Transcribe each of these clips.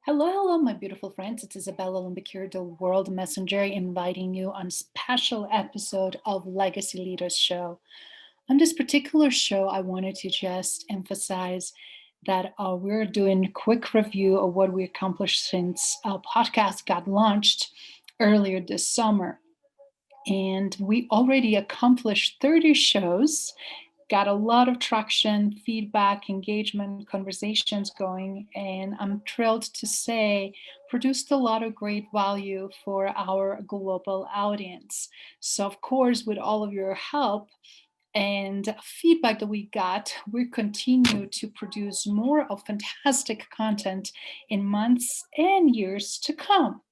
Hello, hello, my beautiful friends. It's Izabela Lundberg here, the World Messenger, inviting you on a special episode of Legacy Leaders Show. On this particular show, I wanted to just emphasize that we're doing a quick review of what we accomplished since our podcast got launched earlier this summer. And we already accomplished 30 shows, got a lot of traction, feedback, engagement, conversations going, and I'm thrilled to say produced a lot of great value for our global audience. So, of course, with all of your help and feedback that we got, we continue to produce more of fantastic content in months and years to come.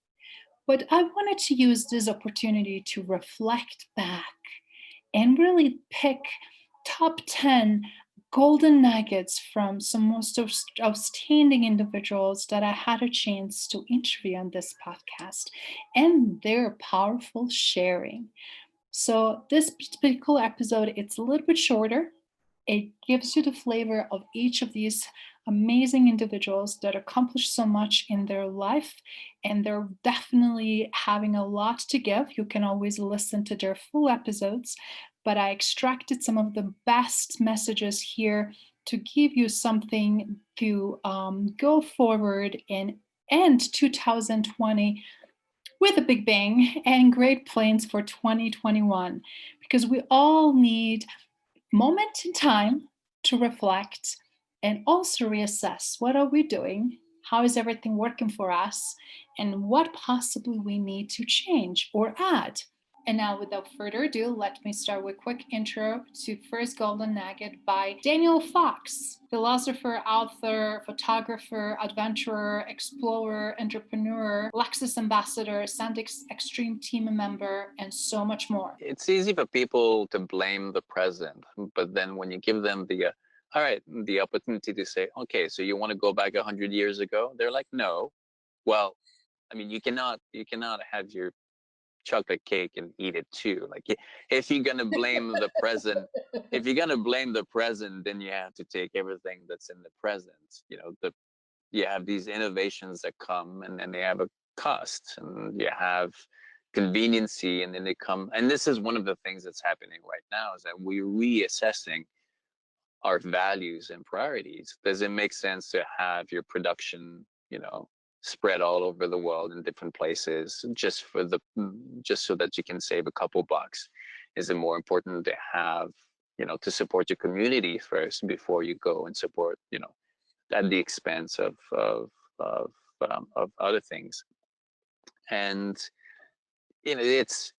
But I wanted to use this opportunity to reflect back and really pick top 10 golden nuggets from some most outstanding individuals that I had a chance to interview on this podcast and their powerful sharing. So this particular episode, it's a little bit shorter. It gives you the flavor of each of these amazing individuals that accomplished so much in their life, and they're definitely having a lot to give. You can always listen to their full episodes, but I extracted some of the best messages here to give you something to go forward and end 2020 with a big bang and great plans for 2021, because we all need moment in time to reflect and also reassess what are we doing, how is everything working for us, and what possibly we need to change or add. And now, without further ado, let me start with a quick intro to First Golden Nugget by Daniel Fox, philosopher, author, photographer, adventurer, explorer, entrepreneur, Lexus ambassador, Sandix Extreme team member, and so much more. It's easy for people to blame the present, but then when you give them the opportunity to say, okay, so you want to go back 100 years ago? They're like, no. Well, I mean, you cannot have your chocolate cake and eat it too. Like, if you're gonna blame the present, if you're gonna blame the present, then you have to take everything that's in the present. You have these innovations that come, and then they have a cost, and you have conveniency, and then they come. And this is one of the things that's happening right now, is that we're reassessing our values and priorities. Does it make sense to have your production, spread all over the world in different places just so that you can save a couple bucks? Is it more important to have, to support your community first before you go and support, at the expense of other things? And it's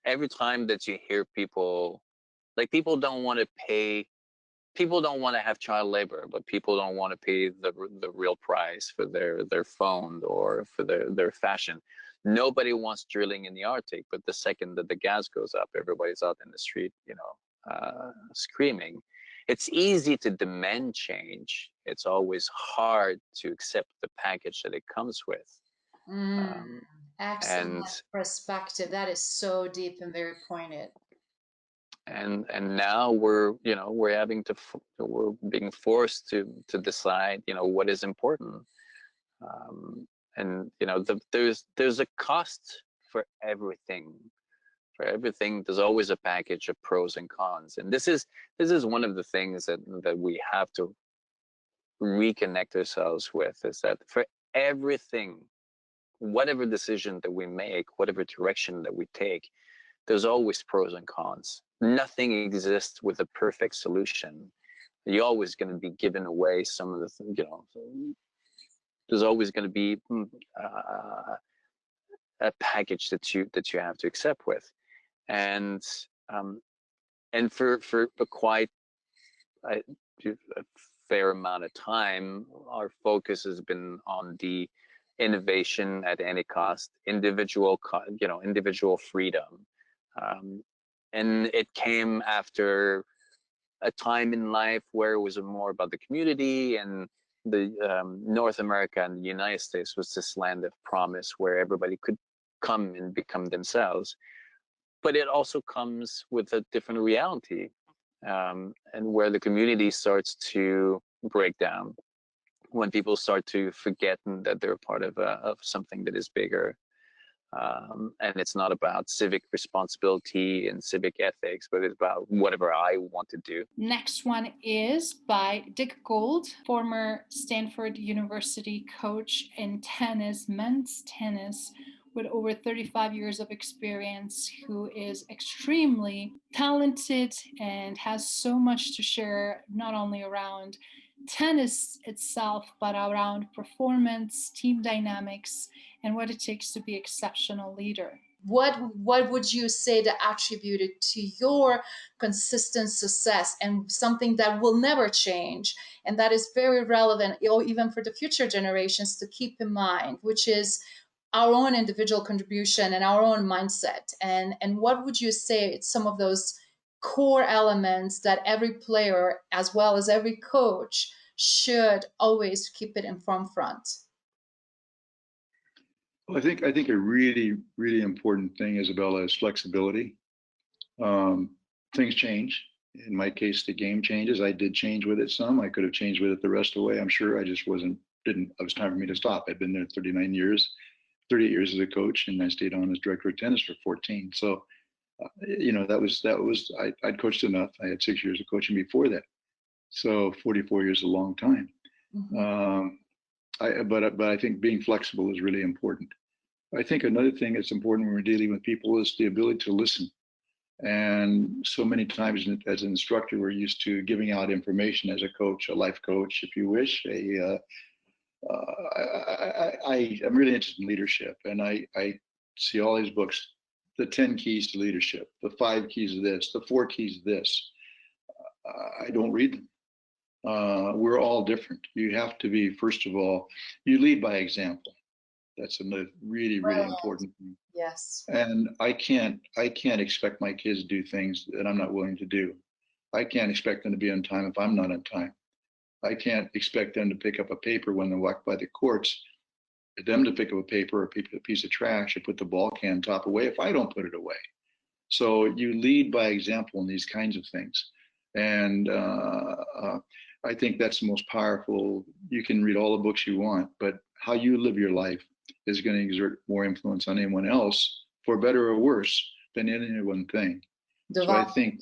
every time that you hear people, like, people don't want to have child labor, but people don't want to pay the real price for their phone or for their fashion. Nobody wants drilling in the Arctic, but the second that the gas goes up, everybody's out in the street, screaming. It's easy to demand change. It's always hard to accept the package that it comes with. Mm, Um, excellent and perspective. That is so deep and very pointed. and now we're being forced to decide, what is important. And there's a cost for everything. For everything, there's always a package of pros and cons, and this is one of the things that we have to reconnect ourselves with, is that for everything, whatever decision that we make, whatever direction that we take, there's always pros and cons. Nothing exists with a perfect solution. You're always going to be giving away some of the, there's always going to be a package that you have to accept with. And um, and for a quite a fair amount of time, our focus has been on the innovation at any cost, individual freedom. Um, and it came after a time in life where it was more about the community, and the North America and the United States was this land of promise where everybody could come and become themselves. But it also comes with a different reality, and where the community starts to break down. when people start to forget that they're part of something that is bigger. And it's not about civic responsibility and civic ethics, but it's about whatever I want to do. Next one is by Gould, former Stanford University coach in tennis, men's tennis, with over 35 years of experience, who is extremely talented and has so much to share, not only around tennis itself, but around performance, team dynamics, and what it takes to be an exceptional leader. What would you say that attributed to your consistent success and something that will never change and that is very relevant, even for the future generations to keep in mind, which is our own individual contribution and our own mindset? And what would you say it's some of those core elements that every player as well as every coach should always keep it in forefront? Well, I think a really, really important thing, Izabela, is flexibility. Things change. In my case, the game changes. I did change with it some. I could have changed with it the rest of the way, I'm sure. I just didn't. It was time for me to stop. I'd been there 39 years, 38 years as a coach, and I stayed on as director of tennis for 14. So, I'd coached enough. I had 6 years of coaching before that. So 44 years is a long time. Mm-hmm. But I think being flexible is really important. I think another thing that's important when we're dealing with people is the ability to listen. And so many times as an instructor, we're used to giving out information as a coach, a life coach, if you wish. I'm really interested in leadership, and I see all these books, the 10 keys to leadership, the 5 keys of this, the 4 keys of this. I don't read them. We're all different. You have to be, first of all, you lead by example. That's another really, really important thing. Yes. And I can't expect my kids to do things that I'm not willing to do. I can't expect them to be on time if I'm not on time. I can't expect them to pick up a paper when they walk by the courts, them to pick up a paper or a piece of trash or put the ball can top away if I don't put it away. So you lead by example in these kinds of things. And I think that's the most powerful. You can read all the books you want, but how you live your life is going to exert more influence on anyone else, for better or worse, than any one thing. So I think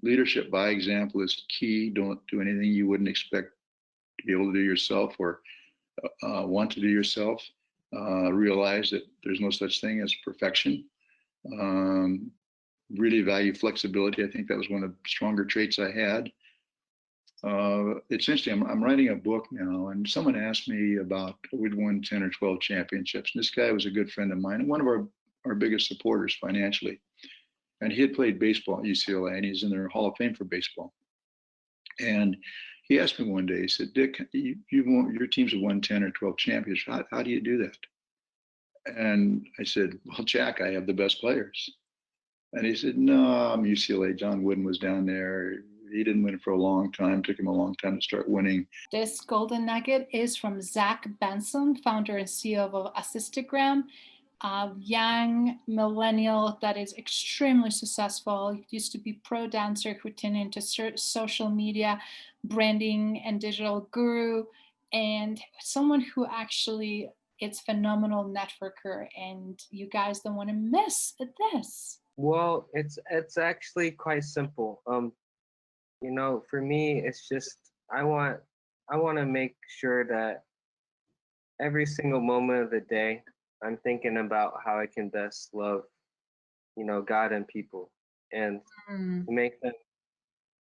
leadership by example is key. Don't do anything you wouldn't expect to be able to do yourself or want to do yourself. Realize that there's no such thing as perfection. Really value flexibility. I think that was one of the stronger traits I had. It's interesting. I'm writing a book now, and someone asked me about we'd won 10 or 12 championships. And this guy was a good friend of mine and one of our biggest supporters financially. And he had played baseball at UCLA, and he's in their Hall of Fame for baseball. And he asked me one day, he said, "Dick, your teams have won 10 or 12 championships. How do you do that?" And I said, "Well, Jack, I have the best players." And he said, "No, I'm UCLA. John Wooden was down there. He didn't win for a long time. Took him a long time to start winning." This golden nugget is from Zach Benson, founder and CEO of Assistagram, a young millennial that is extremely successful. He used to be pro dancer who turned into social media branding and digital guru, and someone who actually is phenomenal networker. And you guys don't want to miss this. Well, it's actually quite simple. For me, it's just I want to make sure that every single moment of the day, I'm thinking about how I can best love, God and people, and to make them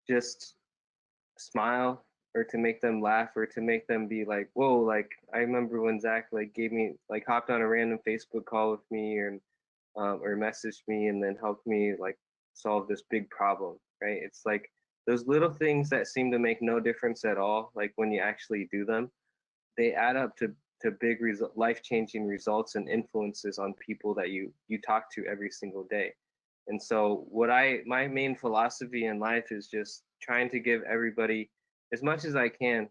just smile, or to make them laugh, or to make them be like, whoa, like I remember when Zach gave me hopped on a random Facebook call with me, or messaged me and then helped me solve this big problem, right? It's like those little things that seem to make no difference at all, like when you actually do them, they add up to big life-changing results and influences on people that you talk to every single day. And so my main philosophy in life is just trying to give everybody as much as I can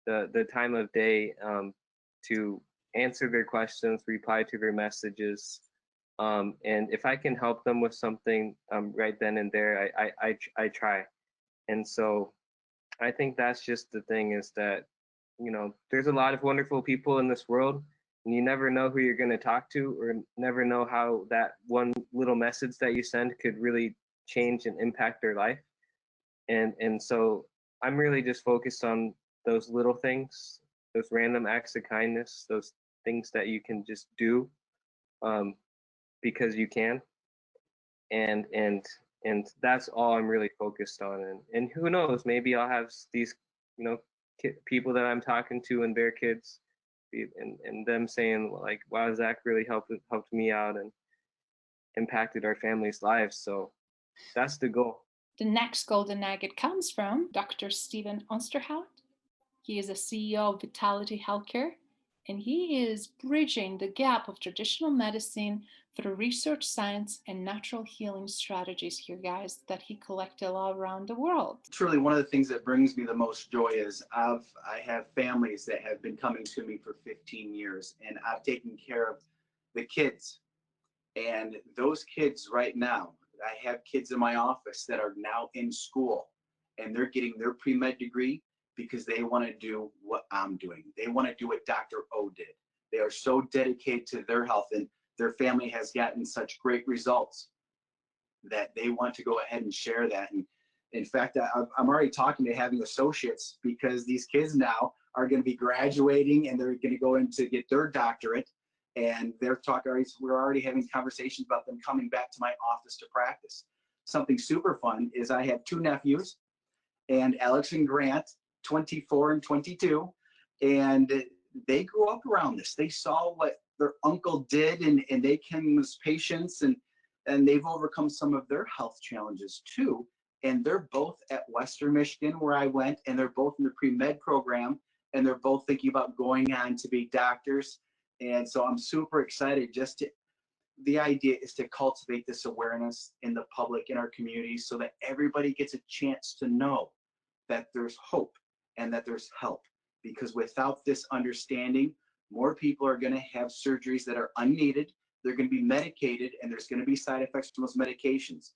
the time of day to answer their questions, reply to their messages, and if I can help them with something right then and there, I try. And so I think that's just the thing, is that there's a lot of wonderful people in this world, and you never know who you're going to talk to, or never know how that one little message that you send could really change and impact their life. And so I'm really just focused on those little things, those random acts of kindness, those things that you can just do because you can. And that's all I'm really focused on. And who knows, maybe I'll have these, people that I'm talking to and their kids, and them saying like, wow, Zach really helped me out and impacted our family's lives. So that's the goal. The next golden nugget comes from Dr. Stephen Osterhout. He is a CEO of Vitality Healthcare, and he is bridging the gap of traditional medicine through research science and natural healing strategies here, guys, that he collected all around the world. Truly, one of the things that brings me the most joy is I have families that have been coming to me for 15 years, and I've taken care of the kids. And those kids right now, I have kids in my office that are now in school, and they're getting their pre-med degree because they want to do what I'm doing. They want to do what Dr. O did. They are so dedicated to their health, and their family has gotten such great results that they want to go ahead and share that. And in fact, I'm already talking to having associates, because these kids now are going to be graduating and they're going to go in to get their doctorate. And we're already having conversations about them coming back to my office to practice. Something super fun is I have two nephews, and Alex and Grant, 24 and 22, and they grew up around this. They saw what their uncle did, and they came as patients, and they've overcome some of their health challenges too. And they're both at Western Michigan, where I went, and they're both in the pre-med program, and they're both thinking about going on to be doctors. And so I'm super excited. The idea is to cultivate this awareness in the public, in our community, so that everybody gets a chance to know that there's hope and that there's help. Because without this understanding, more people are going to have surgeries that are unneeded. They're going to be medicated, and there's going to be side effects from those medications.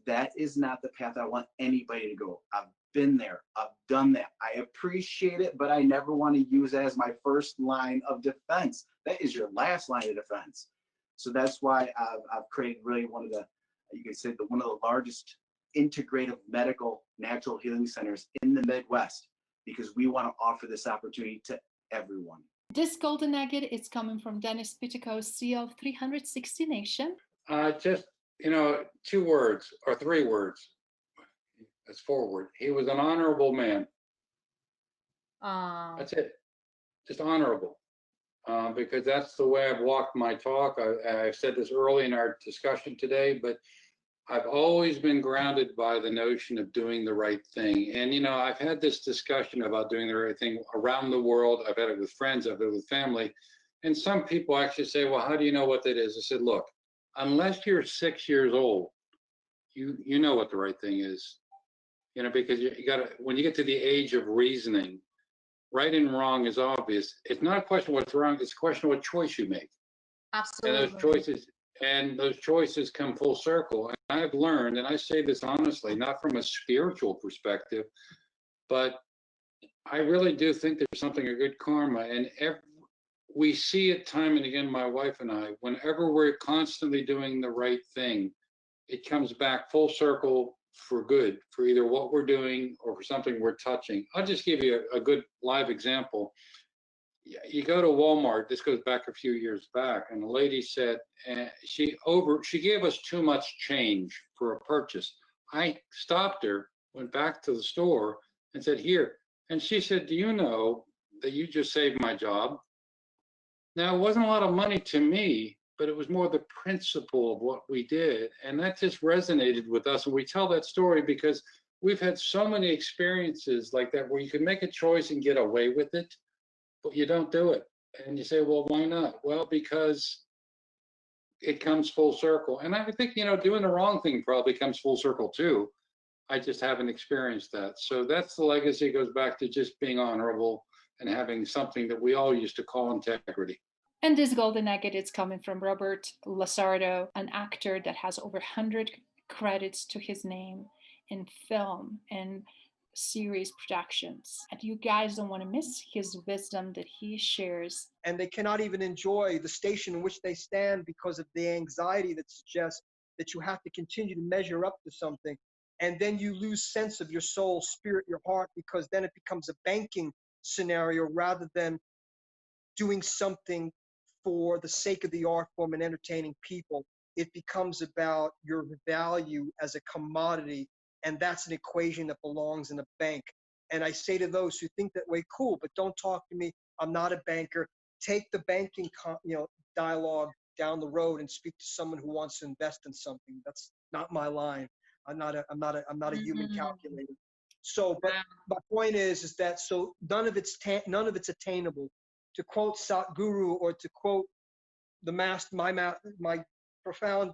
That is not the path I want anybody to go. I've been there. I've done that. I appreciate it, but I never want to use it as my first line of defense. That is your last line of defense. So that's why I've created really one of the largest integrative medical natural healing centers in the Midwest, because we want to offer this opportunity to everyone. This golden nugget is coming from Dennis Pitico, CEO of 360 Nation. Just, 2 words or 3 words. That's forward. He was an honorable man. That's it. Just honorable. Because that's the way I've walked my talk. I've said this early in our discussion today, but I've always been grounded by the notion of doing the right thing. And, I've had this discussion about doing the right thing around the world. I've had it with friends, I've had it with family. And some people actually say, well, how do you know what that is? I said, look, unless you're 6 years old, you know what the right thing is. Because you gotta, when you get to the age of reasoning, right and wrong is obvious. It's not a question of what's wrong, it's a question of what choice you make. Absolutely. And those choices come full circle. And I've learned, and I say this honestly, not from a spiritual perspective, but I really do think there's something of good karma. And we see it time and again, my wife and I, whenever we're constantly doing the right thing, it comes back full circle for good, for either what we're doing or for something we're touching. I'll just give you a good live example. You go to Walmart, this goes back a few years back, and the lady said, she gave us too much change for a purchase. I stopped her, went back to the store and said, here. And she said, do you know that you just saved my job? Now, it wasn't a lot of money to me, but it was more the principle of what we did. And that just resonated with us. And we tell that story because we've had so many experiences like that where you can make a choice and get away with it, but you don't do it. And you say, well, why not? Well, because it comes full circle. And I think, doing the wrong thing probably comes full circle too. I just haven't experienced that. So that's the legacy. It goes back to just being honorable and having something that we all used to call integrity. And this golden nugget is coming from Robert LaSardo, an actor that has over 100 credits to his name in film. And series productions. And you guys don't want to miss his wisdom that he shares. And they cannot even enjoy the station in which they stand because of the anxiety that suggests that you have to continue to measure up to something. And then you lose sense of your soul, spirit, your heart, because then it becomes a banking scenario rather than doing something for the sake of the art form and entertaining people. It becomes about your value as a commodity, and that's an equation that belongs in a bank. And I say to those who think that way, cool, but don't talk to me. I'm not a banker. Take the banking, dialogue down the road and speak to someone who wants to invest in something. That's not my line. I'm not a human calculator. So, but my point is that so none of it's attainable. To quote Satguru, or to quote the master, my profound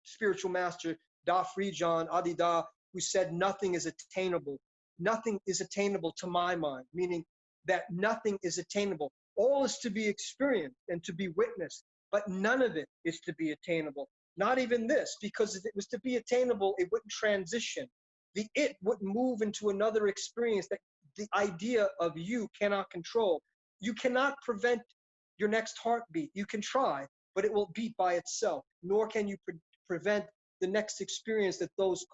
spiritual master, Da Frijan Adida, who said nothing is attainable. Nothing is attainable to my mind, meaning that nothing is attainable. All is to be experienced and to be witnessed, but none of it is to be attainable. Not even this, because if it was to be attainable, it wouldn't transition. The it wouldn't move into another experience that the idea of you cannot control. You cannot prevent your next heartbeat. You can try, but it will beat by itself. Nor can you prevent the next experience that those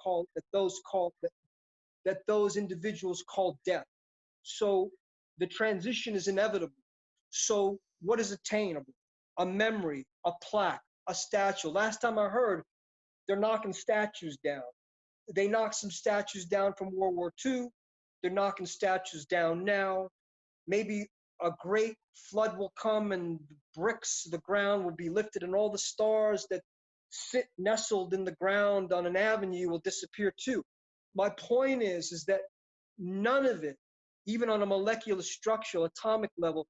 individuals call death. So the transition is inevitable. So what is attainable? A memory, a plaque, a statue. Last time I heard, they're knocking statues down. They knocked some statues down from World War II. They're knocking statues down now. Maybe a great flood will come and the bricks, the ground will be lifted, and all the stars that sit nestled in the ground on an avenue will disappear too. My point is that none of it, even on a molecular structural atomic level,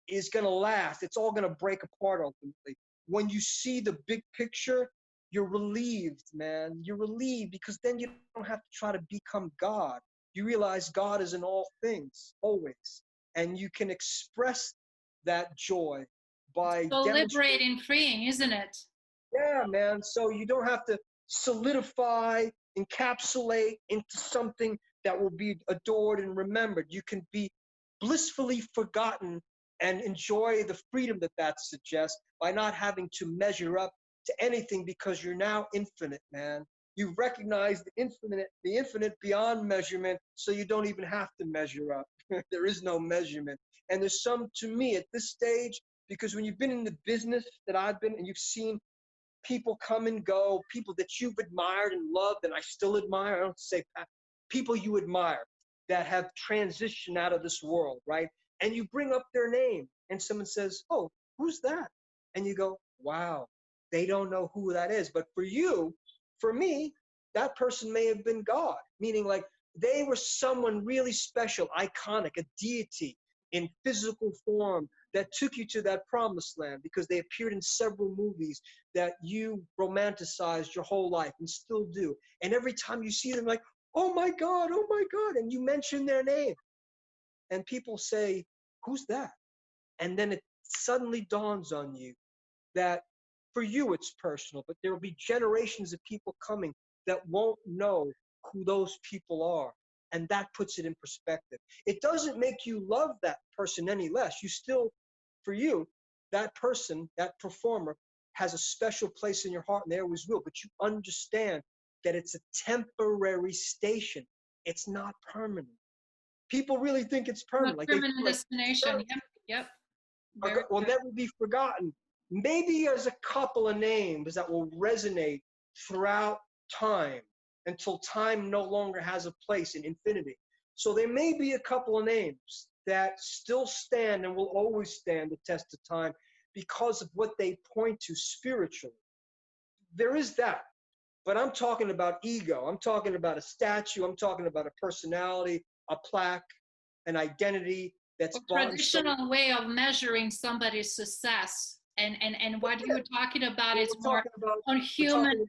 is going to last. It's all going to break apart ultimately. When you see the big picture, you're relieved, man. You're relieved because then you don't have to try to become God. You realize God is in all things, always. And you can express that joy by so liberating, freeing, isn't it? Yeah, man. So you don't have to solidify, encapsulate into something that will be adored and remembered. You can be blissfully forgotten and enjoy the freedom that suggests by not having to measure up to anything, because you're now infinite, man. You recognize the infinite beyond measurement, so you don't even have to measure up. There is no measurement. And there's some, to me, at this stage, because when you've been in the business that I've been, and you've seen people come and go, people that you've admired and loved, and I still admire, I don't say people you admire that have transitioned out of this world, right? And you bring up their name, and someone says, oh, who's that? And you go, wow, they don't know who that is. But for you, for me, that person may have been God, meaning like they were someone really special, iconic, a deity in physical form that took you to that promised land because they appeared in several movies that you romanticized your whole life and still do. And every time you see them, like, oh my God, and you mention their name. And people say, who's that? And then it suddenly dawns on you that for you it's personal, but there will be generations of people coming that won't know who those people are. And that puts it in perspective. It doesn't make you love that person any less. You still, for you, that person, that performer, has a special place in your heart, and they always will. But you understand that it's a temporary station. It's not permanent. People really think it's permanent. Like permanent destination. Yep. Will never be forgotten. Maybe there's a couple of names that will resonate throughout time until time no longer has a place in infinity. So there may be a couple of names that still stand and will always stand the test of time because of what they point to spiritually. There is that. But I'm talking about ego. I'm talking about a statue. I'm talking about a personality, a plaque, an identity that's a traditional way of measuring somebody's success. And what you're talking about is more on human.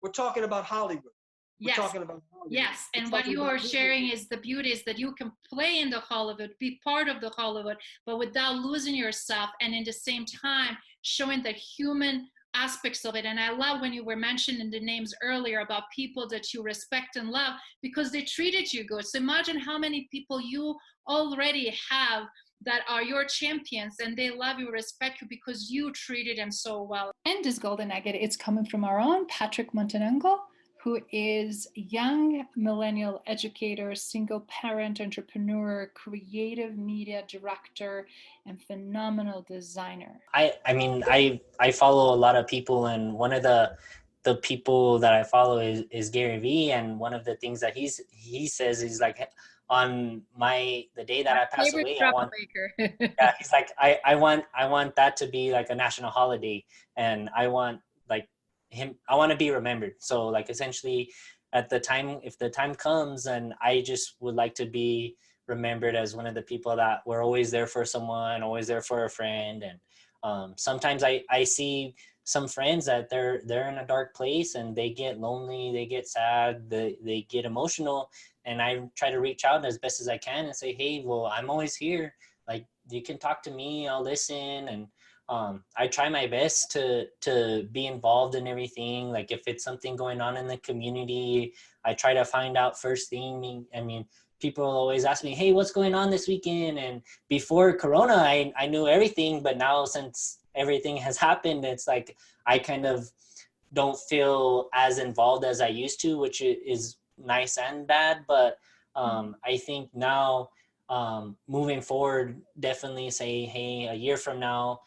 We're talking about Hollywood. We're yes. talking about Hollywood. Yes, and what you are sharing is the beauty is that you can play in the Hollywood, be part of the Hollywood, but without losing yourself, and in the same time showing the human aspects of it. And I love when you were mentioning the names earlier about people that you respect and love because they treated you good. So imagine how many people you already have that are your champions and they love you, respect you because you treated them so well. And this golden nugget is coming from our own Patrick Montelongo, who is young millennial educator, single parent, entrepreneur, creative media director, and phenomenal designer. I mean, I follow a lot of people, and one of the people that I follow is Gary Vee, and one of the things that he says is like, on the day that I pass away, I want, yeah, he's like, I want that to be like a national holiday, and I want like I want to be remembered. So like essentially at the time, if the time comes, and I just would like to be remembered as one of the people that were always there for someone, always there for a friend. And sometimes I see some friends that they're in a dark place and they get lonely, they get sad, they get emotional, and I try to reach out as best as I can and say, hey, well, I'm always here. Like, you can talk to me, I'll listen. And I try my best to be involved in everything. Like if it's something going on in the community, I try to find out first thing. I mean, people always ask me, hey, what's going on this weekend? And before Corona, I knew everything, but now since everything has happened, it's like I kind of don't feel as involved as I used to, which is nice and bad. But I think now moving forward, definitely say, hey, a year from now,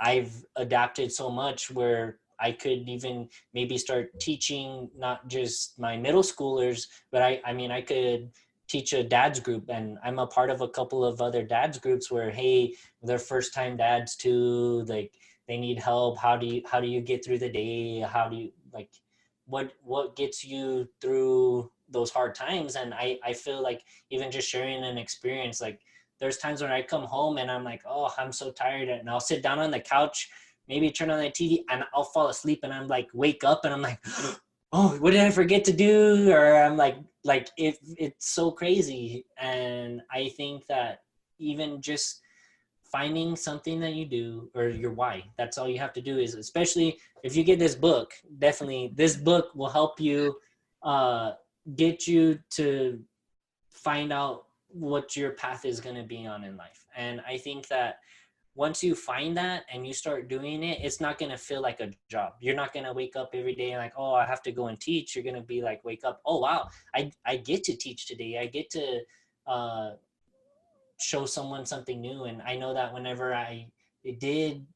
I've adapted so much where I could even maybe start teaching not just my middle schoolers, but I mean, I could teach a dad's group, and I'm a part of a couple of other dads groups where, hey, they're first time dads too, like they need help. How do you get through the day? How do you, like, what gets you through those hard times? And I feel like even just sharing an experience, like there's times when I come home and I'm like, oh, I'm so tired, and I'll sit down on the couch, maybe turn on the TV, and I'll fall asleep, and I'm like, wake up, and I'm like, oh, what did I forget to do? Or I'm like it's so crazy. And I think that even just finding something that you do, or your why, that's all you have to do. Is, especially if you get this book, definitely this book will help you get you to find out what your path is going to be on in life. And I think that once you find that and you start doing it, it's not going to feel like a job. You're not going to wake up every day and like, oh, I have to go and teach. You're going to be like, wake up, oh, wow, I get to teach today. I get to show someone something new. And I know that whenever I did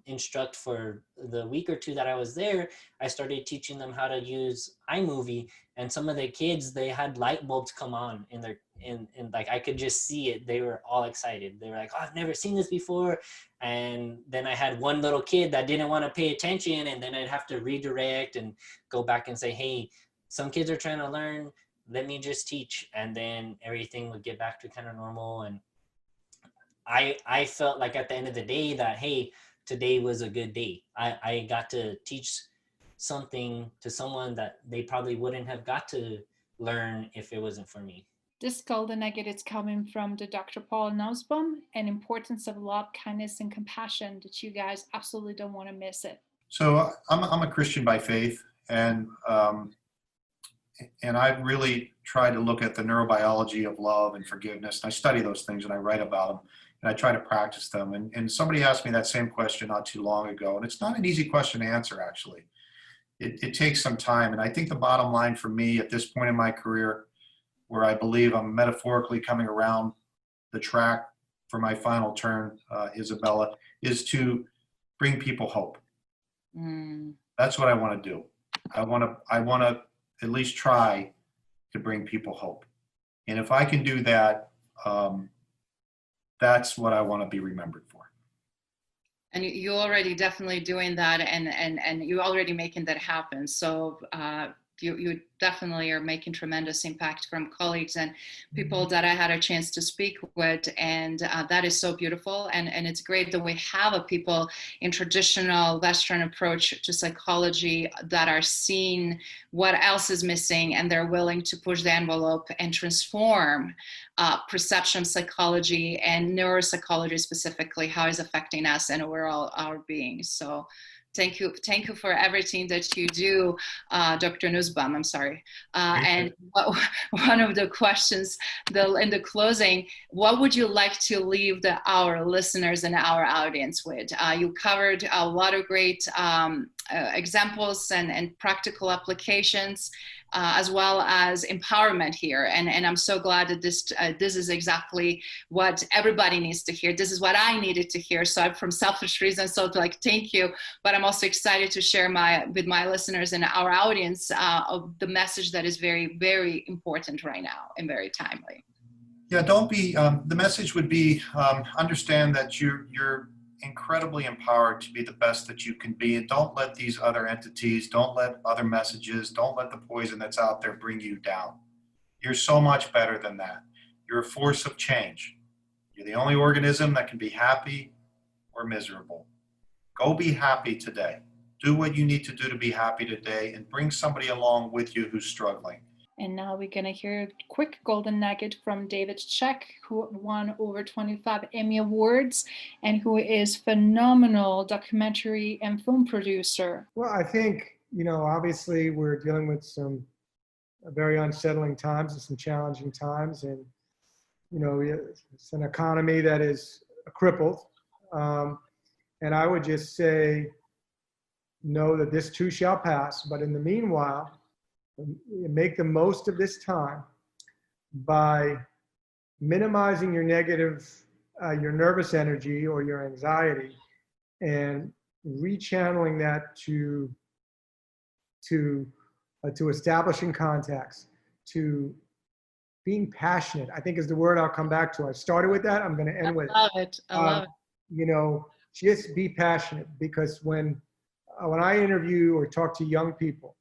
instruct for the week or two that I was there, I started teaching them how to use iMovie, and some of the kids, they had light bulbs come on in their in like I could just see it. They were all excited. They were like, oh, I've never seen this before. And then I had one little kid that didn't want to pay attention, and then I'd have to redirect and go back and say, hey, some kids are trying to learn, let me just teach. And then everything would get back to kind of normal. And I felt like at the end of the day that, hey, today was a good day. I got to teach something to someone that they probably wouldn't have got to learn if it wasn't for me. This golden nugget is coming from the Dr. Paul Nussbaum, an importance of love, kindness, and compassion that you guys absolutely don't want to miss it. So I'm a Christian by faith, and I've really tried to look at the neurobiology of love and forgiveness. And I study those things and I write about them and I try to practice them. And somebody asked me that same question not too long ago, and it's not an easy question to answer, actually. It takes some time. And I think the bottom line for me at this point in my career, where I believe I'm metaphorically coming around the track for my final turn, Izabela, is to bring people hope. That's what I want to do. I want to at least try to bring people hope. And if I can do that, that's what I want to be remembered for. And you're already definitely doing that, and you're already making that happen. So you definitely are making tremendous impact from colleagues and people that I had a chance to speak with, and that is so beautiful. And it's great that we have a people in traditional Western approach to psychology that are seeing what else is missing, and they're willing to push the envelope and transform perception psychology and neuropsychology specifically, how it's affecting us and overall our being. So thank you for everything that you do, Dr. Nussbaum. I'm sorry. And one of the questions in the closing, what would you like to leave our listeners and our audience with? You covered a lot of great examples and practical applications, as well as empowerment here. And I'm so glad that this is exactly what everybody needs to hear. This is what I needed to hear. So I'm from selfish reasons, so thank you. But I'm also excited to share with my listeners and our audience of the message that is very, very important right now and very timely. Yeah, don't be, the message would be, understand that you're incredibly empowered to be the best that you can be, and don't let these other entities, don't let other messages, don't let the poison that's out there bring you down. You're so much better than that. You're a force of change. You're the only organism that can be happy or miserable. Go be happy today. Do what you need to do to be happy today, and bring somebody along with you who's struggling. And now we're going to hear a quick golden nugget from David Czech, who won over 25 Emmy Awards and who is phenomenal documentary and film producer. Well, I think, obviously we're dealing with some very unsettling times and some challenging times. And, it's an economy that is crippled. And I would just say, know that this too shall pass. But in the meanwhile, make the most of this time by minimizing your negative, your nervous energy or your anxiety, and rechanneling that to establishing contacts, to being passionate, I think is the word I'll come back to. I started with that. I'm going to end with it. I love it. I love it. Just be passionate, because when I interview or talk to young people,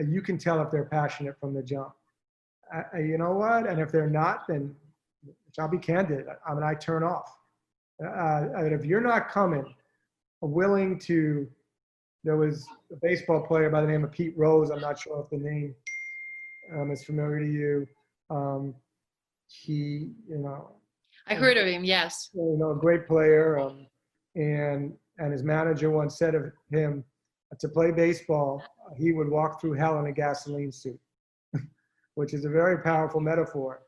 you can tell if they're passionate from the jump. You know what? And if they're not, then I'll be candid. I turn off. And if you're not willing to, there was a baseball player by the name of Pete Rose. I'm not sure if the name is familiar to you. He, I heard of him, yes. A great player. And his manager once said of him, to play baseball, he would walk through hell in a gasoline suit, which is a very powerful metaphor,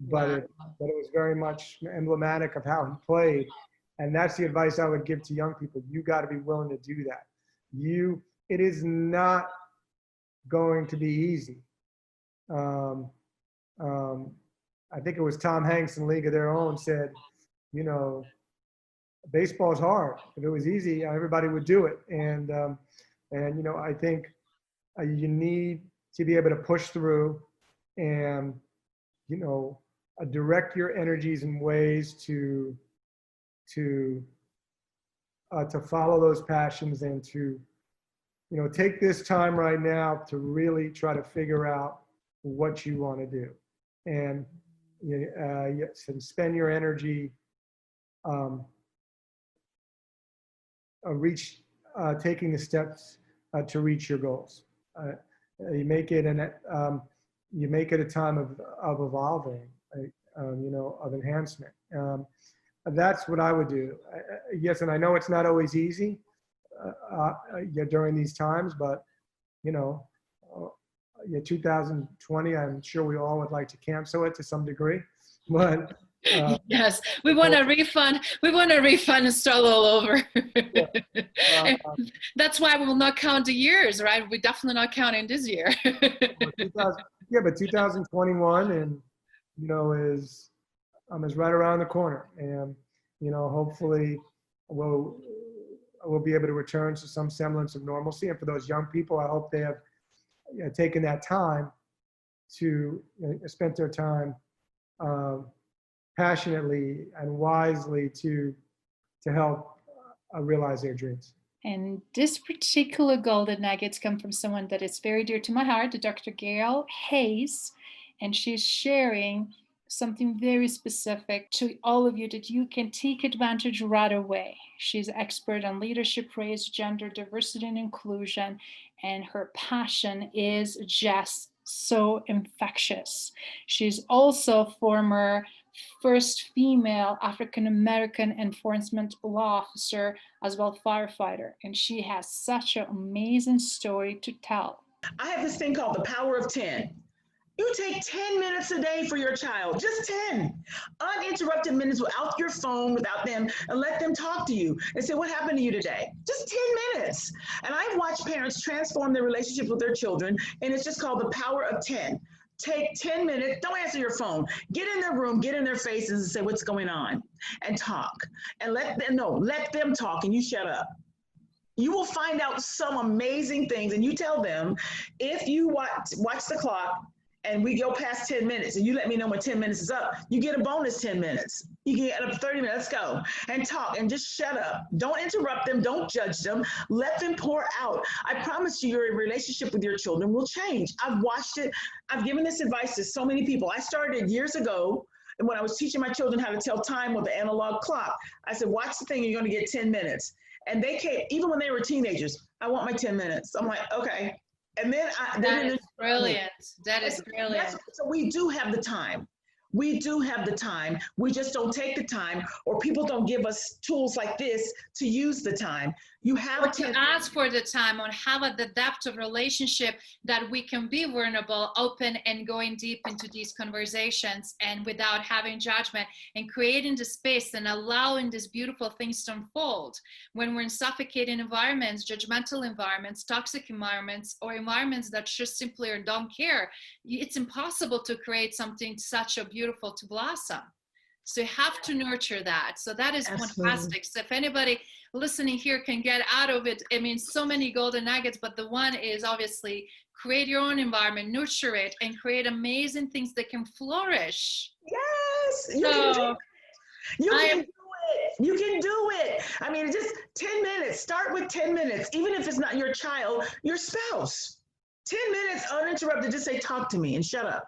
but it was very much emblematic of how he played. And that's the advice I would give to young people. You got to be willing to do that. It is not going to be easy. I think it was Tom Hanks in League of Their Own said, baseball is hard. If it was easy, everybody would do it. And I think you need to be able to push through and, direct your energies in ways to follow those passions, and to, take this time right now to really try to figure out what you want to do, and spend your energy taking the steps to reach your goals. You make it a time of evolving, of enhancement. That's what I would do. Yes, and I know it's not always easy during these times, but 2020, I'm sure we all would like to cancel it to some degree, but yes, we want a refund. We want a refund and start all over. That's why we will not count the years, right? We're definitely not counting this year. But 2021 and is right around the corner, and hopefully we'll be able to return to some semblance of normalcy. And for those young people, I hope they have taken that time to spent their time passionately and wisely to help realize their dreams. And this particular golden nuggets come from someone that is very dear to my heart, Dr. Gail Hayes, and she's sharing something very specific to all of you that you can take advantage right away. She's expert on leadership, race, gender, diversity, and inclusion, and her passion is just so infectious. She's also former first female African-American enforcement law officer, as well firefighter, and she has such an amazing story to tell. I have this thing called the power of 10. You take 10 minutes a day for your child, just 10 uninterrupted minutes without your phone, without them, and let them talk to you and say, what happened to you today? Just 10 minutes. And I've watched parents transform their relationships with their children, and it's just called the power of 10. Take 10 minutes, don't answer your phone. Get in their room, get in their faces and say, what's going on? And talk. And let them know, let them talk, and you shut up. You will find out some amazing things, and you tell them, if you watch the clock, and we go past 10 minutes and you let me know when 10 minutes is up, you get a bonus 10 minutes. You get up 30 minutes, let's go and talk and just shut up. Don't interrupt them. Don't judge them. Let them pour out. I promise you, your relationship with your children will change. I've watched it. I've given this advice to so many people. I started years ago. And when I was teaching my children how to tell time with the analog clock, I said, watch the thing, you're going to get 10 minutes. And they came, even when they were teenagers, I want my 10 minutes. I'm like, okay. And then that is brilliant. That is brilliant. So we do have the time. We do have the time. We just don't take the time, or people don't give us tools like this to use the time. You have to ask for the time, or have the depth of relationship that we can be vulnerable, open, and going deep into these conversations, and without having judgment, and creating the space and allowing these beautiful things to unfold. When we're in suffocating environments, judgmental environments, toxic environments, or environments that just simply or don't care, it's impossible to create something such a beautiful to blossom. So you have to nurture that. So that is fantastic. So if anybody listening here can get out of it, I mean, so many golden nuggets, but the one is obviously create your own environment, nurture it, and create amazing things that can flourish. Yes, you can do it. You can do it. You can do it. I mean, just 10 minutes. Start with 10 minutes, even if it's not your child, your spouse. 10 minutes uninterrupted. Just say, talk to me and shut up.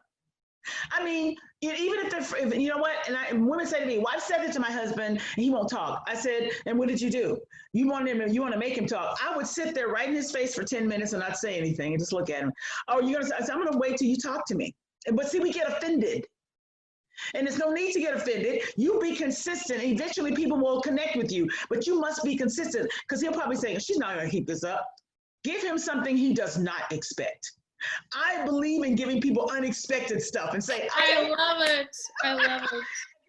I mean, even if you know what, and women say to me, well, I've said it to my husband and he won't talk. I said, and what did you do? You want to make him talk. I would sit there right in his face for 10 minutes and not say anything and just look at him. Oh, you're going to say, I'm going to wait till you talk to me. But see, we get offended. And there's no need to get offended. You be consistent. Eventually people will connect with you, but you must be consistent, because he'll probably say, she's not going to keep this up. Give him something he does not expect. I believe in giving people unexpected stuff and say, I love it. I love it.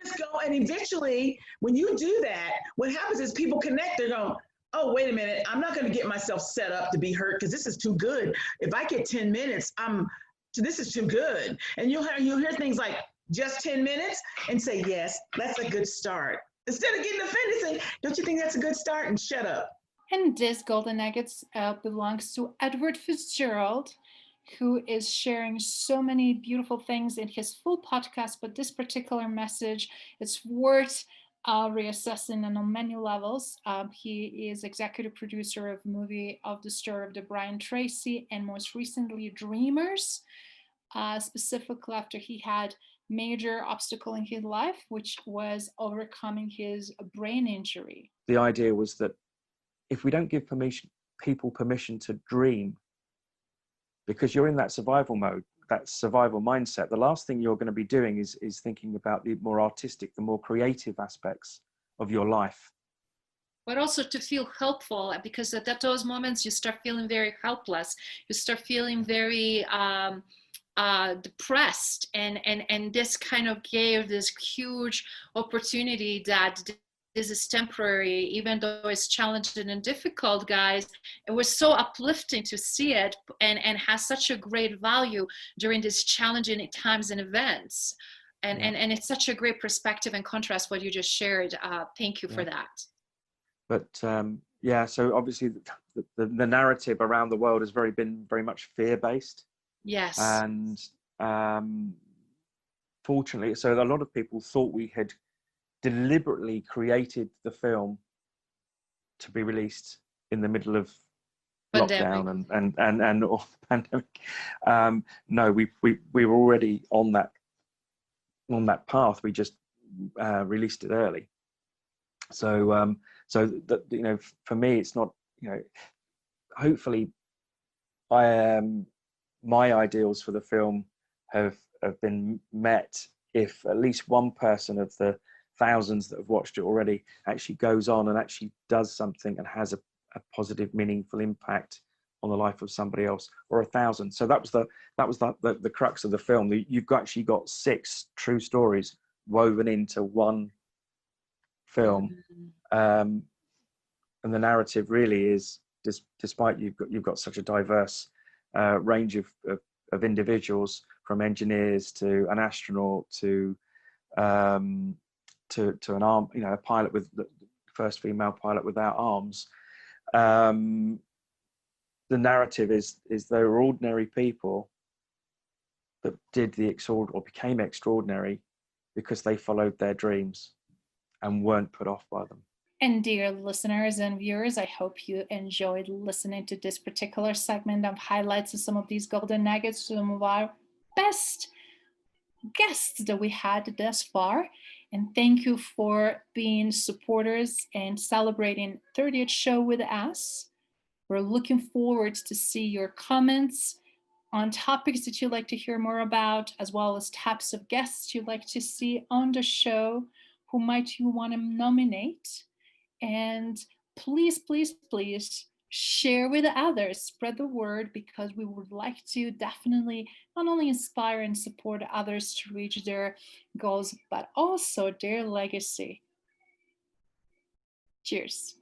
Just go, and eventually, when you do that, what happens is people connect. They're going, oh, wait a minute. I'm not going to get myself set up to be hurt, because this is too good. If I get 10 minutes, this is too good. And you'll hear things like, just 10 minutes, and say, yes, that's a good start. Instead of getting offended, say, don't you think that's a good start? And shut up. And this golden nuggets belongs to Edward Fitzgerald, who is sharing so many beautiful things in his full podcast, but this particular message is worth reassessing on many levels. He is executive producer of movie of the story of the Brian Tracy, and most recently Dreamers, specifically after he had major obstacle in his life, which was overcoming his brain injury. The idea was that if we don't give people permission to dream, because you're in that survival mode, that survival mindset, the last thing you're going to be doing is thinking about the more artistic, the more creative aspects of your life. But also to feel helpful, because at those moments you start feeling very helpless. You start feeling very depressed, and this kind of gave this huge opportunity that this is temporary, even though it's challenging and difficult, guys. It was so uplifting to see it, and has such a great value during these challenging times and events. And it's such a great perspective and contrast what you just shared. Thank you for that. But so obviously the narrative around the world has been very much fear-based. Yes. And fortunately, so a lot of people thought we had deliberately created the film to be released in the middle of Pandemic. lockdown and or pandemic. No, we were already on that path. We just released it early. So so that, you know, for me, it's not, you know, hopefully my ideals for the film have been met if at least one person of the thousands that have watched it already actually goes on and actually does something and has a positive, meaningful impact on the life of somebody else, or 1,000. So that was the crux of the film. You've actually got 6 true stories woven into one film, and the narrative really is, despite you've got such a diverse range of individuals, from engineers to an astronaut to an arm, you know, a pilot with the first female pilot without arms. The narrative is they were ordinary people that did the extraordinary, or became extraordinary, because they followed their dreams and weren't put off by them. And dear listeners and viewers, I hope you enjoyed listening to this particular segment of highlights of some of these golden nuggets, some of our best guests that we had thus far. And thank you for being supporters and celebrating 30th show with us. We're looking forward to see your comments on topics that you'd like to hear more about, as well as types of guests you'd like to see on the show. Who might you want to nominate? And please, please, please share with others, spread the word, because we would like to definitely not only inspire and support others to reach their goals, but also their legacy. Cheers.